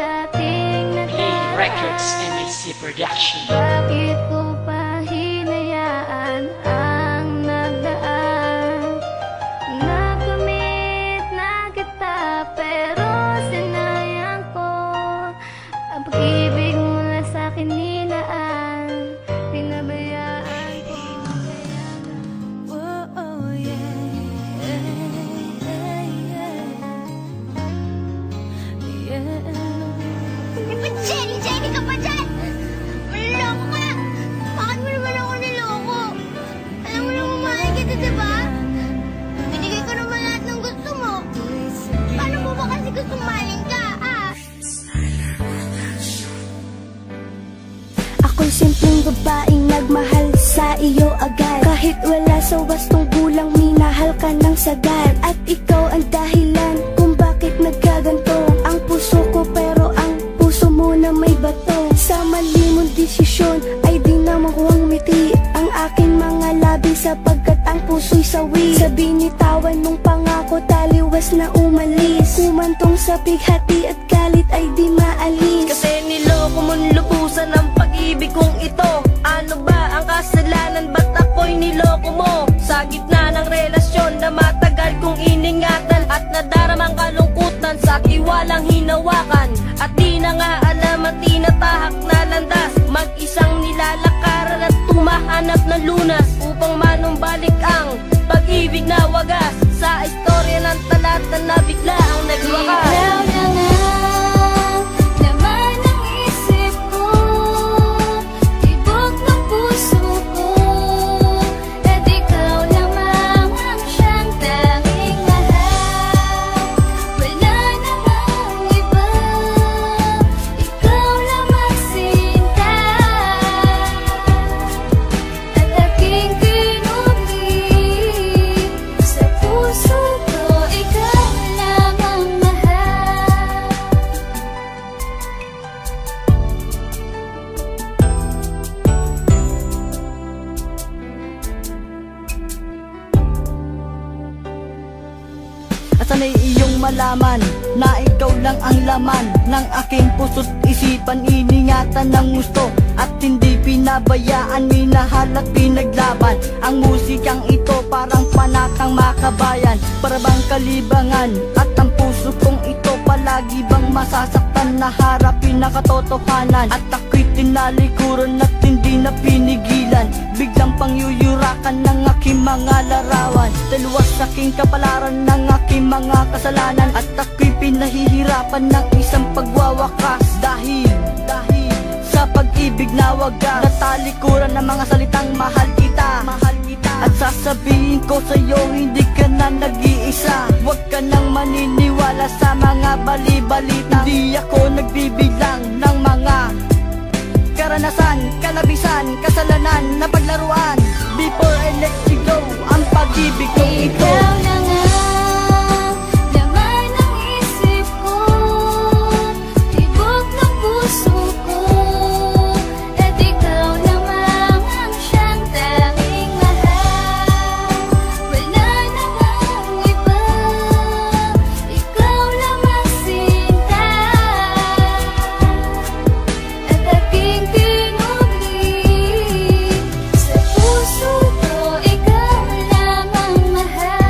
dating nakaraan. Records MAC Production. Bakit ko pa hinayaan ang nagdaan? Nakamit na kita pero sinayang ko ang pag-ibig mula sa'kin nilaan. Pinabayaan ko. Oh, oh yeah, Jenny ka pa dyan! Maloloko ka! Bakit mo naman ako niloko? Alam mo naman mahal kita, diba? Binigay ko naman lahat ng gusto mo. Paano mo ba kasi gusto mahalin ka, ah? Ako'y simpleng babaeng nagmahal sa iyo agad. Kahit wala sa wastong gulang, minahal ka ng sagad. At ikaw ang dahilan kung bakit nagkaganto ang puso ko, pero ang puso mo na may bato. Sa mali mong desisyon ay di na makuhang ngiti ang aking mga labi, sapagkat ang puso'y sawi. Sa binitawan mong pangako, taliwas na umalis. Kumantong sa bighati at galit ay di maalis. Kasi niloko mong lubusan ang pag-ibig kong ito. Ano ba ang kasalanan, ba't ako'y niloko mo? Sa gitna ng relasyon na matagal kong iningatan, at nadaramang kalungkutan sa tiwalang hinawakan. At di na nga alam at tinatahak na landas, mag-isang nilalakaran at tumahanap ng lunas, upang manumbalik ang pag-ibig na wagas. Sa istorya ng talata na bigla ang nagwakas. Ikaw na nga, laman ng isip ko, tibok ng puso ko. At ikaw lamang ang siyang tanging mahal. Wala namang iba, ikaw lamang sinta. At aking kinubig sa puso ko, ikaw lamang mahal. At sana'y iyong malaman na ikaw lang ang laman ng aking puso't isipan. Iningatan ng gusto at hindi pinabayaan, minahal at pinaglaban. Ang musikang ito parang panakang makabayan, para bang kalibangan. At ang puso kong ito palagi bang masasaktan na harapin na katotohanan. At ako'y tinalikuran at hindi na pinigilan, biglang pangyuyurakan ng aking mga larawan. Dalawas sa aking kapalaran ng aking mga kasalanan, at ako'y pinahihirapan ng isang pagwawakas. Dahil sa pag-ibig na wagas, natalikuran ng mga salitang mahal kita. At sasabihin ko sa'yo, hindi ka na nag-iisa. Huwag ka nang maniniwala sa mga bali-balita. Hindi ako nagbibilang ng mga karanasan, kalabisan, kasalanan na paglaruan. Before I let you go, ang pag-ibig kong ito. Ikaw na nga, laman ng isip ko, tibok ng puso ko. At ikaw lamang ang siyang tanging mahal. Wala namang iba, ikaw lamang sinta. At aking kinubig sa puso ko, ikaw lamang mahal.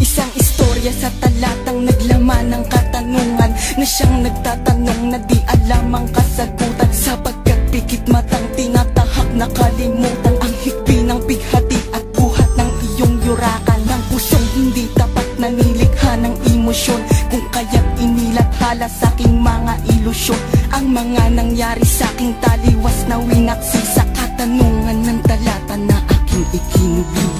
Isang istorya sa talatang naglaman ng katanungan, na siyang nagtatanong na di alam ang kasagutan. Sapagkat pikit matang tinatahak na kalimutan ang higpi ng bighati at buhat ng iyong yurakan. Ng pusong hindi tapat na nilikha ng emosyon, kung kaya't inilathala sa aking mga ilusyon. Ang mga nangyari sa aking taliwas na winaksi sa katanungan ng talata na aking ikinubig.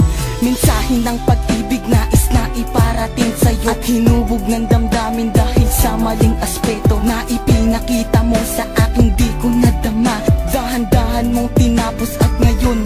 Mensahe ng pag-ibig nais na iparating sa'yo, at hinubog ng damdamin dahil sa maling aspeto na ipinakita mo sa aking di ko nadama. Dahan-dahan mong tinapos at ngayon